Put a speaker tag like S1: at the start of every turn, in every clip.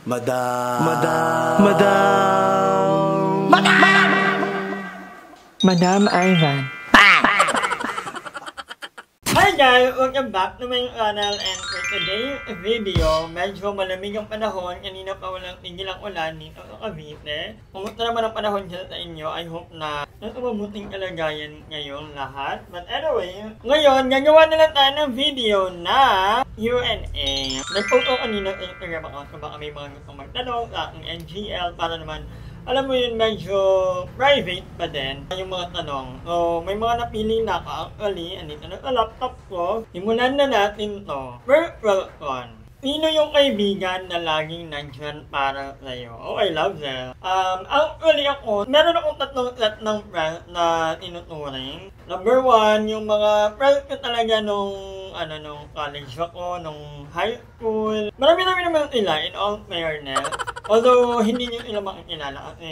S1: Madam.
S2: Madam Ivan.
S3: Hi guys! Welcome back to my channel, and for today's video, medyo malamig ang panahon. Kanina pa walang tigil ang ulan dito sa Cavite. Kumusta naman ang panahon dyan sa inyo? I hope na nasa mabuting kalagayan ngayong lahat. But anyway, ngayon gagawa na lang tayo ng video na Q&A. Nag-post ko kanina sa Instagram account kung baka may mga gustong magtanong sa aking NGL para naman alam mo yun, medyo private pa din yung mga tanong. So, may mga napili na ako. Actually, andito na sa laptop ko. Simulan na natin to. First question. Sino yung kaibigan na laging nandyan para sa'yo? Oh, I love that. Actually ako, meron akong tatlong set ng friends na tinuturing. Number one, yung mga friends ko talaga nung college ako, nung high school. Marami naman sila, in all fairness. Although, hindi nyo sila makikilala kasi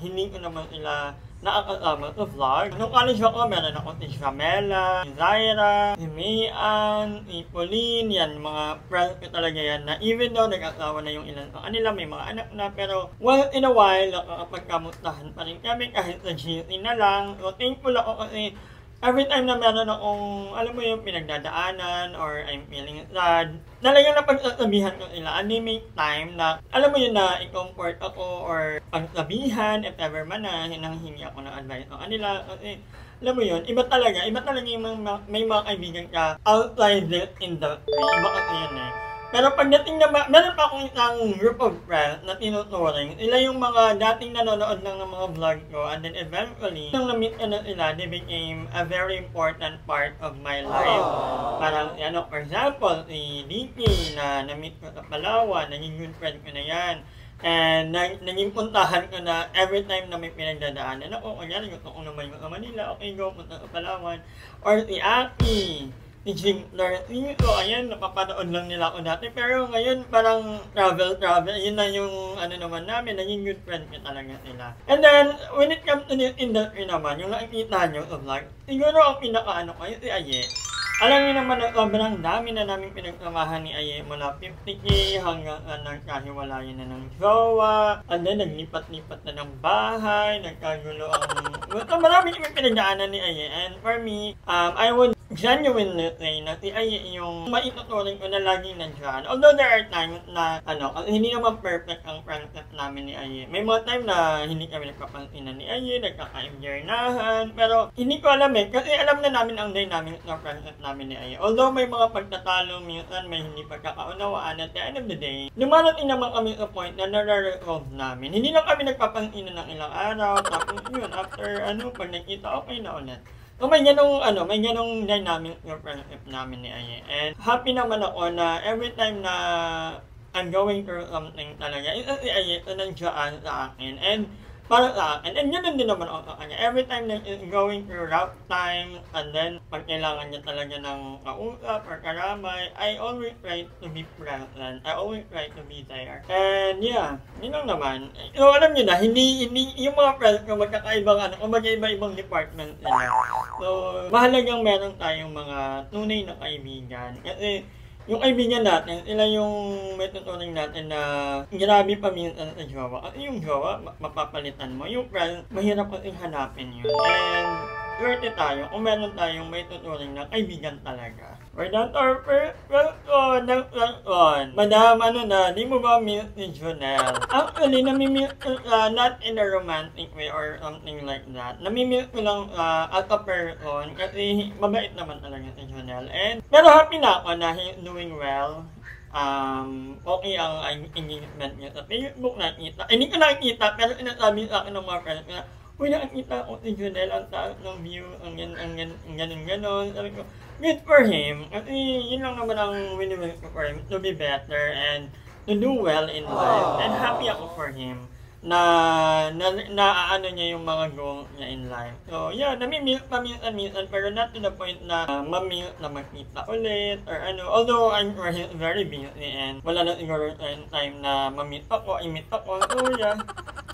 S3: hindi ko naman sila nakakasama sa vlog. Nung college ako, meron ako si Shamela, si Zaira, si Mayan, si Pauline, yan, mga friends ko talaga yan na even though nag-asawa na yung ilan sa kanila, may mga anak na, pero once in a while, nakakapagkamustahan pa rin kami kahit sa GC na lang. So, thankful ako kasi every time na meron akong, alam mo yung pinagdadaanan or I'm feeling sad, talagang napagsasabihan ko sila. And they make time na, alam mo yun na i-comfort ako or pagsabihan, if ever man na hinanghingi ako ng advice sa kanila. Kasi, alam mo yun, iba talaga yung may mga kaibigan ka outside this industry. Iba kasi yun eh. Pero pagdating na meron pa akong isang group of friends na tinuturing. Sila yung mga dating nanonood lang ng mga vlog ko, and then eventually, nung na-meet ko na sila, they became a very important part of my life. Parang, for example, si Dicky na na-meet ko sa Palawan, naging good friend ko na yan. And naging puntahan ko na every time na may pinagdadaanan. Ako, kunyari, gusto ko naman yung sa Manila, okay, go, punta sa Palawan. Or si Aki, si Jinkler, so ayan, napapanood lang nila ako dati. Pero ngayon, parang travel, yun na yung naman namin, naging good friend ko talaga sila. And then, when it comes to this industry naman, yung nakikita nyo sa vlog, siguro ang pinaka kayo si Aye. Alam niyo naman na sobrang dami na namin pinagsamahan ni Aye mula 50K hanggang nagkahiwalayan na ng jowa, and then naglipat-lipat na ng bahay, nagkagulo ang... So, marami kami pinagdaanan ni Aye, and for me, I would genuinely say na si Aye yung maituturing ko na laging nandiyan. Although there are times na, hindi naman perfect ang friendship namin ni Aye. May mga time na hindi kami nagpapansinan ni Aye, nagkaka-imjernahan, pero hindi ko alam kasi alam na namin ang dynamics ng friendship namin ni Aye. Although may mga pagtatalo, minsan may hindi pagkakaunawaan, at the end of the day, dumarating naman kami sa point na nare-resolve namin. Hindi lang kami nagpapansinan ng ilang araw, tapos yun, after pag nakita, okay na ulit. So may ganong dynamic yung friendship namin ni Aye. And happy naman ako na every time na I'm going through something talaga, isa si Aye, ito nandiyan sa akin. And para sa akin, and ganun din naman ako sa kanya. Every time na going through rough times, and then pag kailangan niya talaga ng kausap or karamay, I always try to be present. I always try to be there. And yeah, yun lang naman. So alam niyo na, hindi yung mga friends ko magkakaibang magkaiba-ibang department nila. So mahalagang meron tayong mga tunay na kaibigan. Kasi yung kaibigan natin, sila yung may tuturing natin na grabe pa minsan sa jowa. Kasi yung jowa, mapapalitan mo. Yung friend, mahirap kasing hanapin yun. And swerte tayo kung meron tayong may tuturing na kaibigan talaga. We're done our first question. Madam, di mo ba meet si Jonelle? Actually, nami-meet ko not in a romantic way or something like that. Nami-meet ko lang as a person kasi mabait naman talaga si Jonelle. And pero happy na ako na he's doing well. Okay ang engagement niya sa Facebook, nakita. Hindi ko nakikita, pero sinasabi sa akin ng mga friends na, uy, nakikita ko si Jonelle, ang taas ng view, ang ganon. Sabi ko, good for him. Kasi yun lang naman ang win-win for him, to be better and to do well in life. And happy ako for him na niya yung mga goals niya in life. So yeah, nami-meet minsan pero not to the point na ma-meet na magkita ulit or although I'm very busy and wala na siguro time na ma-meet ako, i-meet ako. So yeah,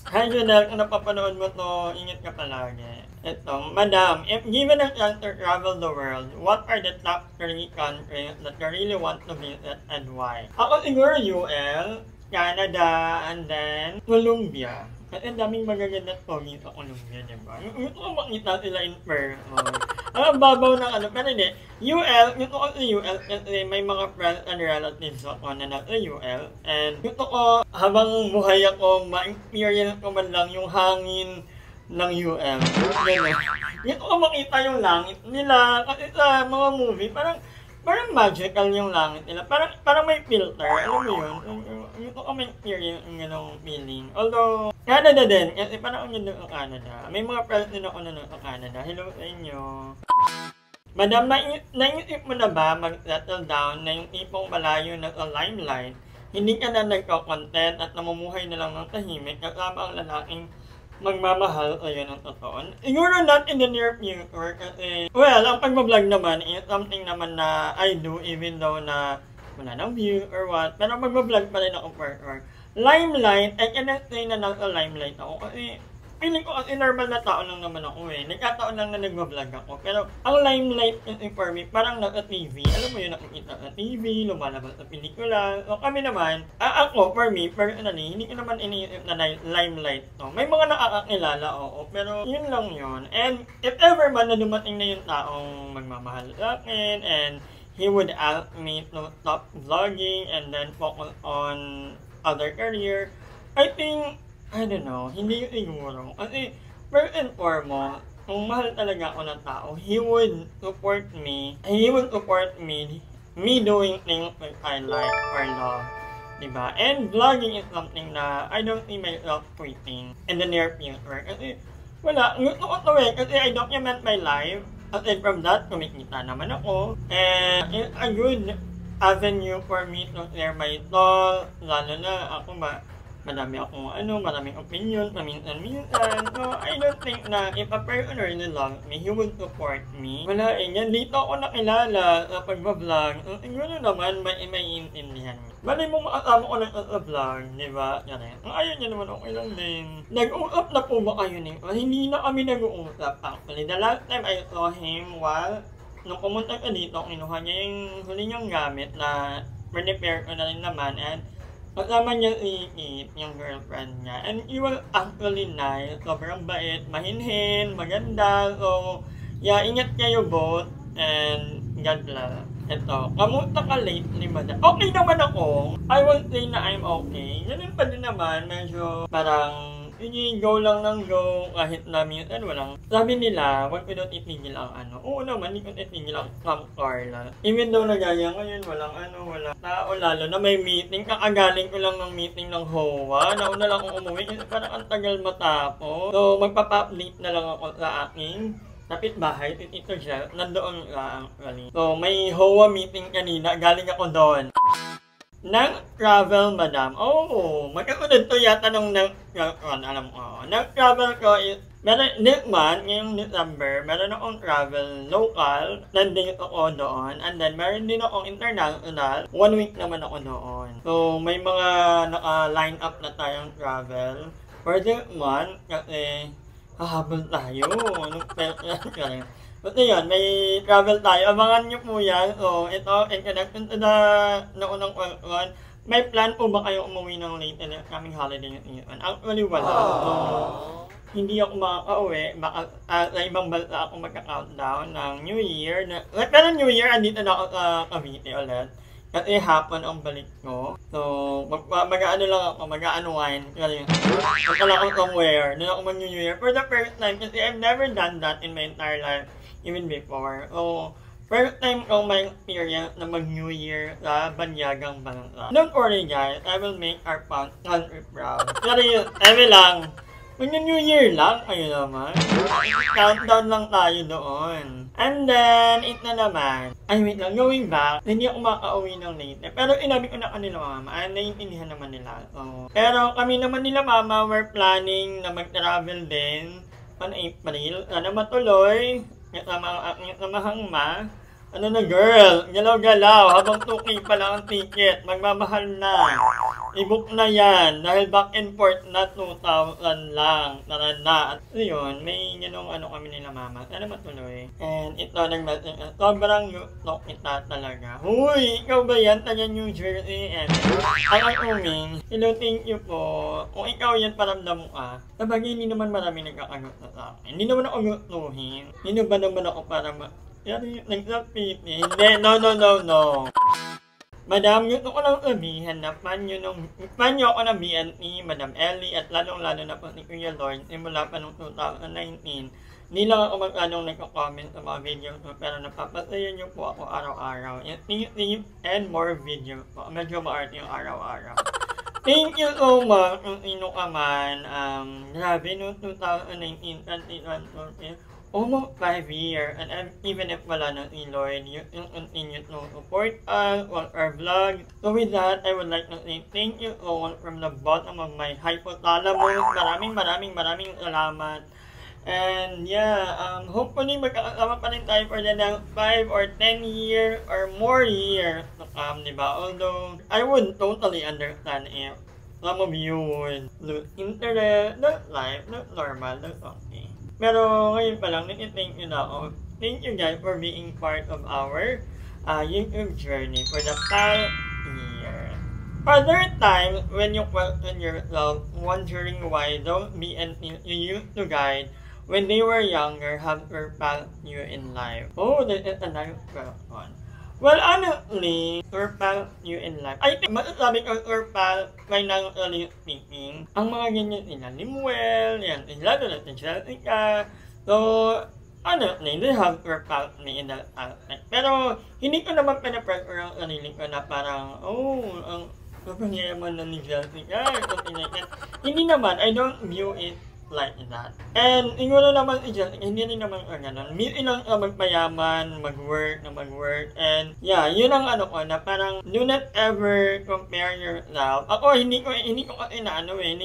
S3: hi Jonelle, kung napapanood mo to, ingat ka palagi. Ito, Madam, if given a chance to travel the world, what are the top 3 countries that you really want to visit and why? Ako siguro UL. Canada, and then Colombia. At ang daming magagandang pogi sa Colombia, diba? Yung ko makita sila in person. Ang babaw ng ano, pero hindi. UL, yung ko sa UL, kasi may mga friends and relatives ako na nasa UL. And yung ko, habang buhay ako, ma-experience ko man lang yung hangin ng UL. Gano'n. Yung ko makita yung langit nila, kasi sa mga movie, parang magical yung langit nila. Parang may filter. Alam mo yun? Yung ko may experience yung gano'ng feeling. Although, Canada din. Kasi parang ang ganda ng Canada. May mga friends din ako na sa Canada. Hello sa inyo. Madam, naisip mo na ba mag-settle down na yung tipong malayo na sa limelight? Hindi ka na nagko-content at namumuhay na lang ng tahimik kasama ang lalaking magmamahal o yun ang totoo. Siguro not in the near future kasi, well, ang pag-vlog naman is something naman na I do even though na wala nang view or what. Pero mag-vlog pa rin ako for limelight. I cannot say na nasa limelight ako kasi feeling ko kasi normal na tao lang naman ako eh. Nagkataon lang na nag-vlog ako. Pero ang limelight kasi for me, parang nasa TV. Alam mo yun, nakikita sa TV, lumalabas sa pelikula. So kami naman, ako for me, personally, hindi ko naman iniisip na limelight to. May mga nakakakilala, oo. Pero yun lang yun. And if ever man na dumating na yung taong magmamahal sa akin and he would ask me to stop vlogging and then focus on other career, I think, I don't know, hindi yun siguro. Kasi, first and foremost, kung mahal talaga ako ng tao, he would support me doing things that I like or love. Diba? And vlogging is something na I don't see myself quitting in the near future. Kasi, wala, gusto ko to eh. Kasi I document my life. Aside from that, kumikita naman ako. And it's a good avenue for me to share my thoughts. Lalo na ako maraming opinion, paminsan-minsan. So, I don't think na if a person really loves me, he would support me. Wala eh, yan. Dito ako nakilala sa pagbablog. So, siguro naman, may intindihan. Bali mo makasama ko lang sa vlog, di ba? Yan eh. Ang ayaw niya naman, okay lang din. Nag-uusap na po ba kayo nito? Hindi na kami nag-uusap actually. The last time I saw him nung pumunta ka dito, kinuha niya yung huli niyang gamit na repair ko na rin naman. And kasama niya si Kate, yung girlfriend niya. And he was actually nice. Sobrang bait, mahinhin, maganda. So, yeah, ingat kayo both. And God bless. Ito, kamusta ka lately, madam? Okay naman ako. I won't say na I'm okay. Ganun pa din naman, medyo parang go lang ng go kahit na minsan walang. Sabi nila, wag ko daw itigil ang ano. Oo naman, hindi ko itigil ang Camp Carla. Even though nagaya ngayon, walang tao, lalo na may meeting. Kakagaling ko lang ng meeting ng HOA. Nauna lang akong umuwi kasi parang ang tagal matapos. So, magpapa-update na lang ako sa aking kapitbahay, ito siya, nandoon lang actually. So, may HOA meeting kanina, galing ako doon. Nang travel, madam. Oh, magkasunod to yata nung alam ko. Nang travel ko is, next month, ngayong December, meron akong travel local, nandito ako doon, and then meron din akong international, 1 week naman ako doon. So, may mga naka-line up na tayong travel for this month, kasi hahabol tayo. Kasi yun, may travel tayo. Abangan nyo po yan. So, ito, in connection to the naunang one, may plan po ba kayo umuwi ng late in the coming holiday yun? Actually, wala. So, hindi ako makaka-uwi. Baka sa ibang bansa ako magka-countdown ng New Year. Pero New Year, andito na ako sa Cavite ulit. Kasi hapon ang balik ko. So, mag-ano lang ako, mag-unwind. Kasi, magkala ako somewhere. Doon ako mag-New Year. For the first time, kasi I've never done that in my entire life, even before. So, first time ko may experience na mag-New Year sa banyagang bansa. Don't worry guys, I will make our country proud. Pero eme lang. Mag-New Year lang, kayo naman. Countdown lang tayo doon. And then, ito naman. Ay, wait lang, going back, hindi ako makauwi ng late. Pero inabi ko na kanila mama, naiintindihan naman nila. So, pero kami naman nila mama, we're planning na mag-travel din on April. Sana matuloy, kasama ang aking samahang ma. Ano na girl, galaw-galaw, habang 2K pa lang ang ticket, magmamahal na. I-book na yan, dahil back and forth na 2,000 lang. Tara na. At yun, may ganong ano kami nila mama. Ano matuloy? And ito, nag-message. Sobrang yutok kita talaga. Huy, ikaw ba yan? Taga New Jersey. Ang uming. Hello, thank you po. Kung ikaw yan, paramdam mo ka. Sabagay, hindi naman marami nagkakagot na sa akin. Hindi naman ako gutuhin. Hindi ba naman ako para nag-pipi? Hindi, no. Madam, gusto ko lang sabihin na fan nyo ako ng BNE, Madam Ellie, at lalong-lalo na po ni Kuya Lord, simula pa noong 2019. Hindi lang ako magkanong nagko-comment sa mga video ko, pero napapasaya nyo po ako araw-araw. And more video po. Medyo maarte yung araw-araw. Thank you so much kung sino ka man. Grabe, noong 2019, 2021, almost 5 years, and even if wala na si Lloyd, you continue to support us on our vlog. So with that, I would like to say thank you all from the bottom of my hypothalamus. Maraming salamat. And yeah, hopefully magkakasama pa rin tayo for the next 5 or 10 years or more years to come, diba? Although, I would totally understand if some of you would lose interest, not life, not normal, not okay. Pero ngayon pa lang, thank you na ako. Thank you guys for being part of our YouTube journey for the past year. Other times, when you question yourself, wondering why those BNPs you used to guide when they were younger have surpassed you in life. Oh, this is a nice question. Well, honestly, surpass you in life. I think masasabi ko surpass financially speaking. Ang mga ganyan sila, Limuel, yan, lalo na si Jessica. So, honestly, they have surpassed me in that aspect. Pero, hindi ko naman pinapressure ang sarili ko na parang, ang yaman na ni Jessica, or something like that. Hindi naman, I don't view it like that. And siguro naman hindi rin naman ganun. Minsan lang magpayaman, mag-work, and yeah, yun ang ano ko na parang do not ever compare yourself. Ako hindi ko kasi hindi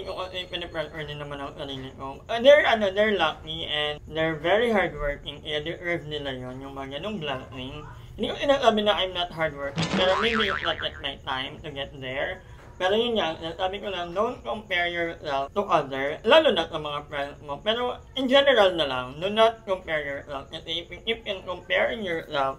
S3: ko kasi pinapressure din naman ang sarili ko. They're lucky and they're very hardworking. Deserve nila yun, yung mga ganung blessing. Hindi ko sinasabi na I'm not hardworking, pero maybe it's not yet my time to get there. Pero yun nga, sabi ko lang, don't compare yourself to others, lalo na sa mga friends mo. Pero in general na lang, do not compare yourself. Kasi if you can compare yourself,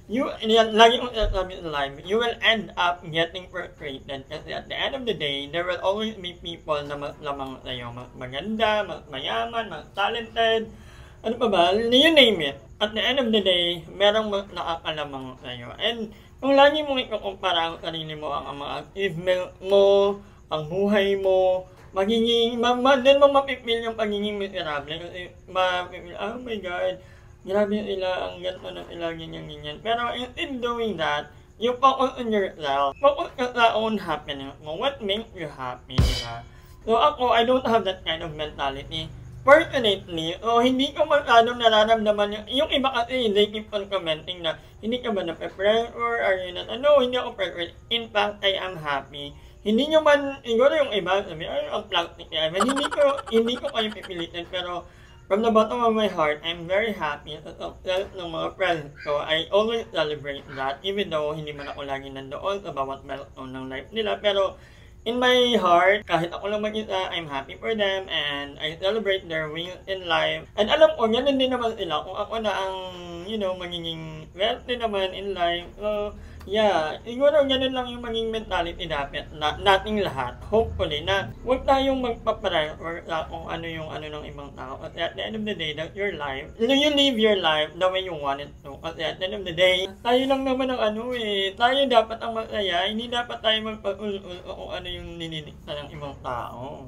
S3: lagi kong sasabi sa live, you will end up getting frustrated. Kasi at the end of the day, there will always be people na mas lamang sa'yo. Mas maganda, mas mayaman, mas talented, ano pa ba, you name it. At the end of the day, merong mas nakakalamang sa'yo. And kung lagi mong ikukumpara ang sarili mo, ang mga achievement mo, ang buhay mo, magiging, din mo mapipil yung pagiging miserable. Kasi mapipil, oh my God, grabe sila, ang ganto na sila, ganyan. Pero instead doing that, you focus on yourself. Focus ka sa own happiness mo. What makes you happy, diba? So ako, I don't have that kind of mentality. Fortunately, hindi ko masyadong nararamdaman yung iba kasi they keep on commenting na hindi ka ba na-pressure or are you not? No, hindi ako pressure. In fact, I am happy. Hindi nyo man, siguro yung iba sabi, ay, ang plastic niya. Hindi ko kayo pipilitin, pero from the bottom of my heart, I'm very happy sa success ng mga friends ko. I always celebrate that, even though hindi man ako lagi nandoon sa bawat milestone ng life nila. Pero in my heart, kahit ako lang mag-isa, I'm happy for them and I celebrate their wins in life. And alam ko, ganun din naman sila kung ako na ang, magiging wealthy naman in life. So, yeah, siguro ganun lang yung maging mentality dapat nating lahat. Hopefully na huwag tayong magpaparay or kung ano yung ano ng ibang tao. Kasi at the end of the day, that's your life. You live your life the way you want it to. Kasi at the end of the day, tayo lang naman ang tayo dapat ang masaya. Hindi dapat tayo magpag-ul-ul kung ano yung nininikta ng ibang tao.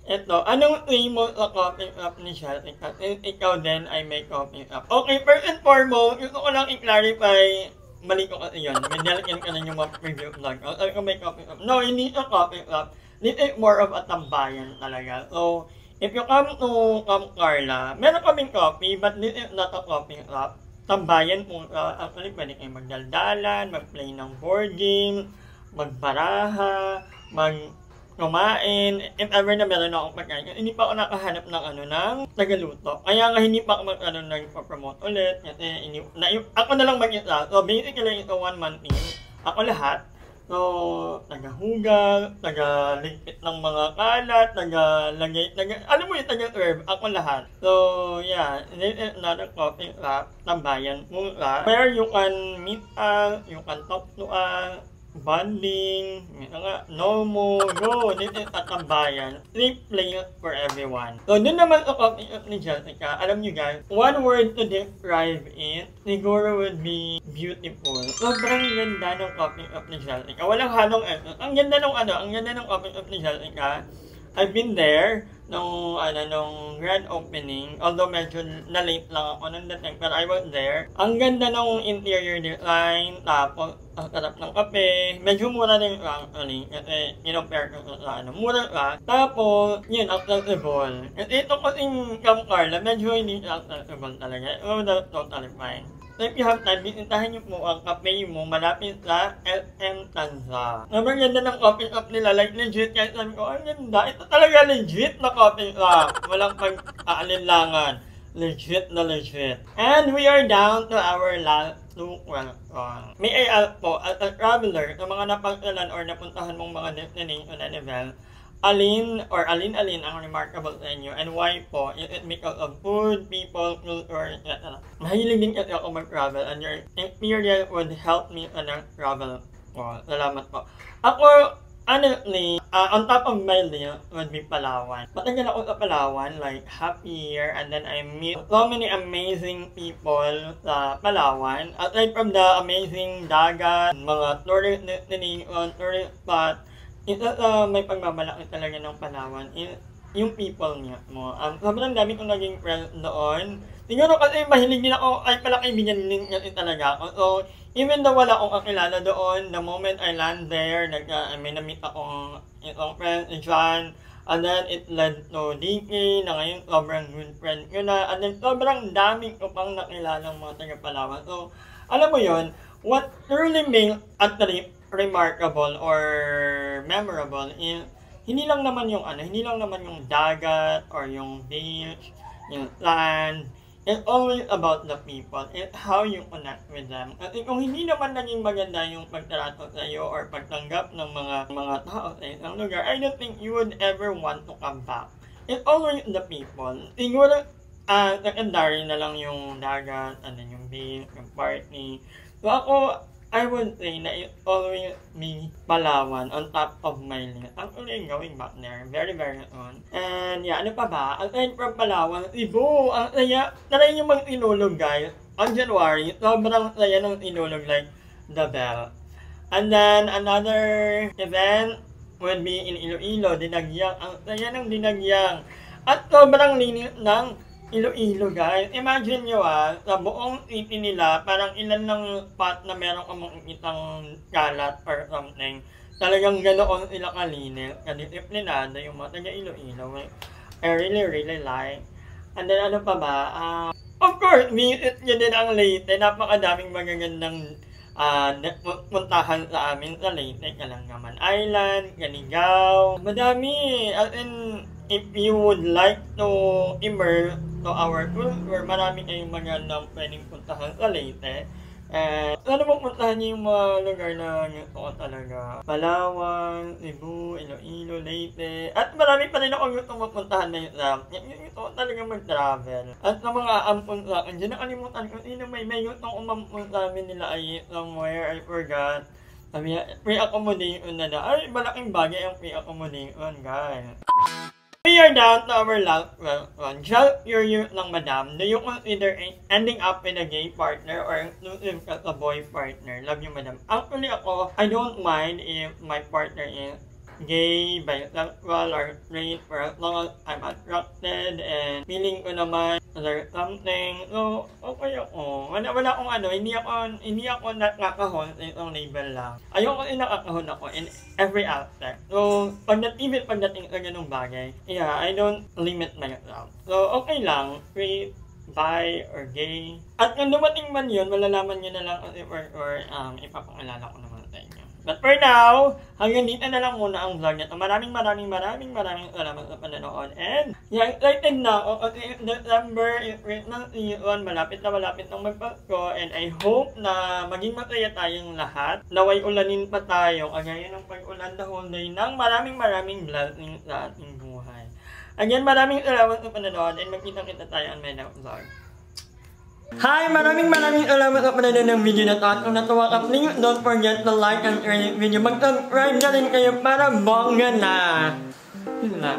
S3: Eto, anong way mo sa coping up ni Shelly? Kasi ikaw din ay may coping up. Okay, first and foremost, gusto ko lang i-clarify. Mali ko kasi yun. May nilagyan ka na yung mga preview vlog. Sabi ko may coping up. No, hindi siya coping up. This is more of a tambayan talaga. So, if you come to Camp Carla, meron kaming coffee, but this is not a coping up. Tambayan po. Actually, pwede kayo magdaldalan, mag-play ng board game, magbaraha, kumain, if ever na meron akong pagkain, hindi pa ako nakahanap ng ng tagaluto. Kaya nga hindi pa ako nagpo-promote ulit, kasi ako na lang mag-isa. So basically, ito 1 month in, ako lahat. So, tagahugal, tagaligpit ng mga kalat, alam mo yung taga-serve, ako lahat. So, yeah, this is not a coffee shop, tambayan mura, where you can meet us, you can talk to us, bonding, Nomo, this is a tambayan, safe place for everyone. So, dun naman sa coffee shop ni Jessica, alam nyo guys, one word to describe it, siguro would be beautiful. Sobrang ganda ng coffee shop ni Jessica. Walang halong effort. Ang ganda ng coffee shop ni Jessica. I've been there nung grand opening. Although medyo na-late lang ako nung dating, pero I was there. Ang ganda ng interior design, tapos ang sarap ng kape. Medyo mura din actually, kasi in-compare ko sa mura ka. Tapos, yun, accessible. At ito kasing Camp Carla, medyo hindi accessible talaga. So, that's totally fine. So if you have time, bisitahin niyo po ang cafe mo malapit sa SM Tanza. Sobrang ganda ng coffee shop nila, like legit, kaya sabi ko, ang ganda, ito talaga legit na coffee shop. Walang pag-aalinlangan. Legit na legit. And we are down to our last 2 questions. May I ask po, as a traveler, sa mga napagsalan or napuntahan mong mga destination and event, alin ang remarkable sa inyo and why po? Is it because of food, people, culture, etc.? Mahilig din kasi ako mag-travel and your experience would help me on travel po. Salamat po. Ako, honestly, on top of my list would be Palawan. Matagal ako sa Palawan, like half year, and then I meet so many amazing people sa Palawan. Aside from the amazing dagat, mga tourist destination, tourist spot, isa sa may pagmamalaki talaga ng Palawan is yung people niya mo. Sobrang dami kong naging friends doon. Siguro kasi mahilig din ako, ay pala kaibigan din talaga ako. So, even though wala akong kakilala doon, the moment I land there, may na-meet akong isang friend, si John, and then it led to DK, na ngayon sobrang good friend ko na, and then sobrang daming ko pang nakilalang mga taga Palawan. So, alam mo yon, what really makes a trip remarkable or memorable is hindi lang naman yung dagat or yung beach, yung land. It's always about the people. It's how you connect with them. Kasi kung hindi naman naging maganda yung pagtrato sa iyo or pagtanggap ng mga tao sa isang lugar, I don't think you would ever want to come back. It's always the people. Siguro, secondary na lang yung dagat, and then yung beach, yung party. So ako, I would say na it always be Palawan on top of my list. Actually, going back there very, very soon. And yeah, ano pa ba? Aside from Palawan, Cebu, ang saya. Try nyo mag-inulog, guys. On January, sobrang saya ng inulog, like the bell. And then, another event would be in Iloilo, Dinagyang. Ang saya ng Dinagyang. At sobrang linis ng Iloilo, guys. Imagine nyo sa buong city nila, parang ilan lang spot na meron kang makikitang kalat or something. Talagang ganoon sila kalinis, kadisiplinado yung mga taga Iloilo. I really, really like. And then ano pa ba? Of course, visit nyo din ang Leyte. Napakadaming magagandang puntahan sa amin sa Leyte. Kalangaman Island, Canigao. Madami. As in, if you would like to immerse to our culture, marami kayong magandang pwedeng puntahan sa Leyte. Sana mong puntahan niyo yung mga lugar na gusto ko talaga. Palawan, Cebu, Iloilo, Leyte. At marami pa rin ako gusto mapuntahan na yun. Gusto ko talaga mag-travel. At sa mga ampun sa akin, dyan nakalimutan ko sino may gusto ko mampun sa amin nila ay somewhere, I forgot. Sabi na, free accommodation na na. Ay, malaking bagay ang free accommodation, guys. We are down to our last one. Just curious lang, madam, do you consider ending up with a gay partner or exclusive as a boy partner? Love you, madam. Actually ako, I don't mind if my partner is gay, bisexual, or straight for as long as I'm attracted and feeling ko naman there's something. So, okay ako. Wala akong hindi ako nakakahon sa isang label lang. Ayoko nakakahon ako in every aspect. So, pagdating sa ganung bagay, yeah, I don't limit myself. So, okay lang, straight, bi, or gay. At kung dumating man yun, malalaman nyo na lang or ipapakilala ko naman sa inyo. But for now, hanggang dito na lang muna ang vlog nito. Maraming salamat sa panonood. And, excited na ako kasi December, malapit na magpasko. And I hope na maging masaya tayong lahat. Naway ulanin pa tayo. Kagaya ng pag-ulan the whole day ng maraming blessings sa ating buhay. Again, maraming salamat sa panonood and magkita-kita tayo on my next vlog. Hi! Maraming salamat sa panonood ng video na to. At kung natuwa ka, please don't forget to like and share this video. Mag-subscribe na rin kayo para bongga na! Yun lang.